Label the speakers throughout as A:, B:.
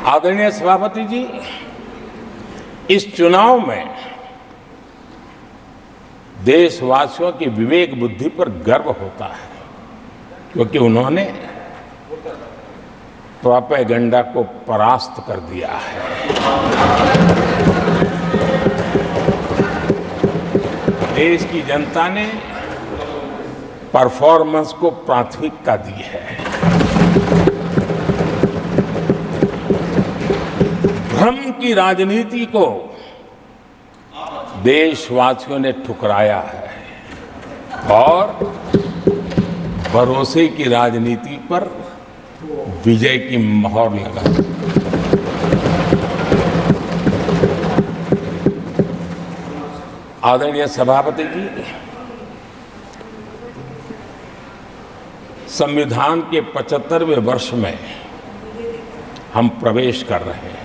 A: आदरणीय सभापति जी, इस चुनाव में देशवासियों की विवेक बुद्धि पर गर्व होता है, क्योंकि उन्होंने प्रोपेगेंडा को परास्त कर दिया है। देश की जनता ने परफॉर्मेंस को प्राथमिकता दी है। भ्रम की राजनीति को देशवासियों ने ठुकराया है और भरोसे की राजनीति पर विजय की मोहर लगा। आदरणीय सभापति जी, संविधान के 75वें वर्ष में हम प्रवेश कर रहे हैं।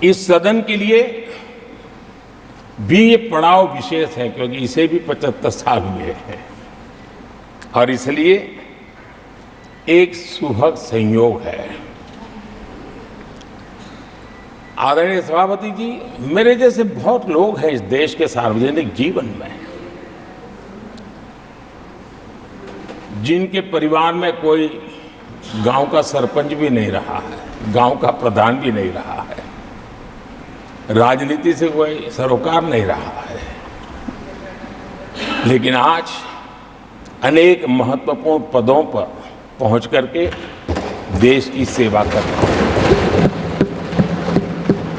A: इस सदन के लिए भी ये पड़ाव विशेष है, क्योंकि इसे भी 75 साल हुए हैं और इसलिए एक सुभग संयोग है। आदरणीय सभापति जी, मेरे जैसे बहुत लोग हैं इस देश के सार्वजनिक जीवन में, जिनके परिवार में कोई गांव का सरपंच भी नहीं रहा है, गांव का प्रधान भी नहीं रहा है, राजनीति से कोई सरोकार नहीं रहा है, लेकिन आज अनेक महत्वपूर्ण पदों पर पहुंच करके देश की सेवा कर रहे हैं।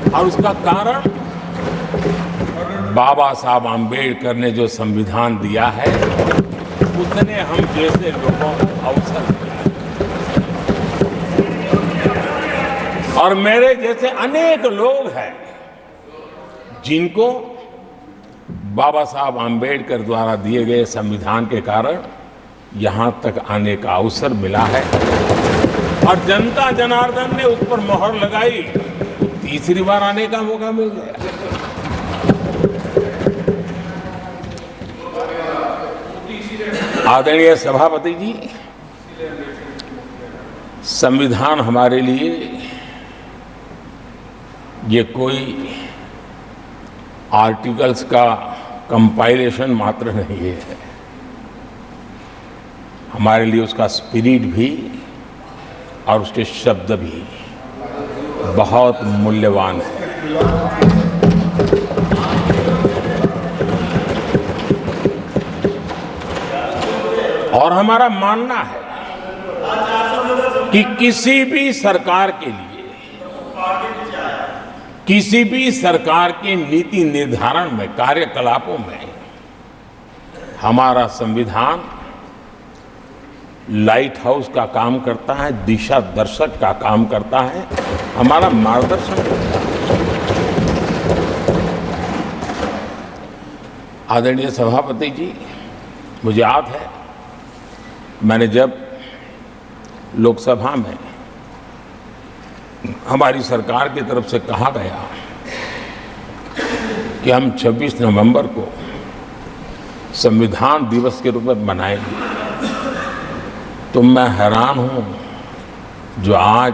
A: और उसका कारण बाबा साहब आम्बेडकर ने जो संविधान दिया है, उसने हम जैसे लोगों को अवसर दिया है। और मेरे जैसे अनेक लोग हैं जिनको बाबा साहब आम्बेडकर द्वारा दिए गए संविधान के कारण यहां तक आने का अवसर मिला है और जनता जनार्दन ने उस पर मोहर लगाई, तीसरी बार आने का मौका मिल गया। आदरणीय सभापति जी, संविधान हमारे लिए ये कोई आर्टिकल्स का कंपाइलेशन मात्र नहीं है, हमारे लिए उसका स्पिरिट भी और उसके शब्द भी बहुत मूल्यवान है। और हमारा मानना है कि किसी भी सरकार के लिए, किसी भी सरकार के नीति निर्धारण में, कार्यकलापों में हमारा संविधान लाइट हाउस का काम करता है, दिशा दर्शक का काम करता है, हमारा मार्गदर्शन करता है। आदरणीय सभापति जी, मुझे याद है मैंने जब लोकसभा में हमारी सरकार की तरफ से कहा गया कि हम 26 नवंबर को संविधान दिवस के रूप में मनाएंगे, तो मैं हैरान हूं जो आज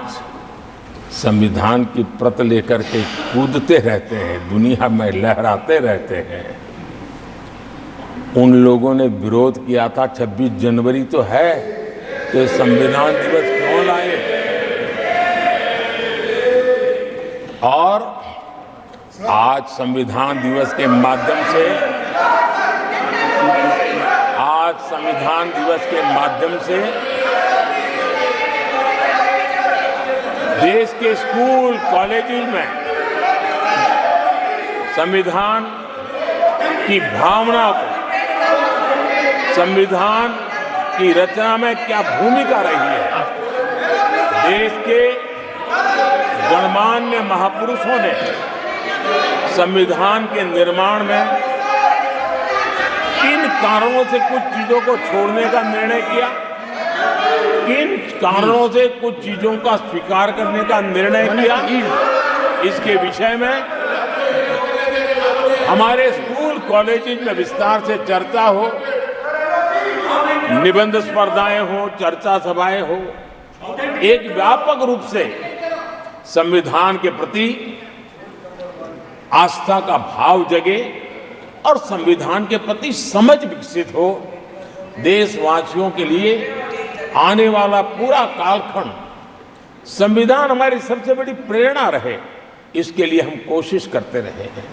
A: संविधान की प्रत लेकर के कूदते रहते हैं, दुनिया में लहराते रहते हैं, उन लोगों ने विरोध किया था 26 जनवरी तो है, तो संविधान दिवस क्यों लाए। और आज संविधान दिवस के माध्यम से, आज संविधान दिवस के माध्यम से देश के स्कूल कॉलेजों में संविधान की भावना को, संविधान की रचना में क्या भूमिका रही है, देश के गणमान्य महापुरुषों ने संविधान के निर्माण में किन कारणों से कुछ चीजों को छोड़ने का निर्णय किया, किन कारणों से कुछ चीजों का स्वीकार करने का निर्णय किया, इसके विषय में हमारे स्कूल कॉलेज में विस्तार से चर्चा हो, निबंध स्पर्धाएं हो, चर्चा सभाएं हो, एक व्यापक रूप से संविधान के प्रति आस्था का भाव जगे और संविधान के प्रति समझ विकसित हो। देशवासियों के लिए आने वाला पूरा कालखंड संविधान हमारी सबसे बड़ी प्रेरणा रहे, इसके लिए हम कोशिश करते रहे हैं।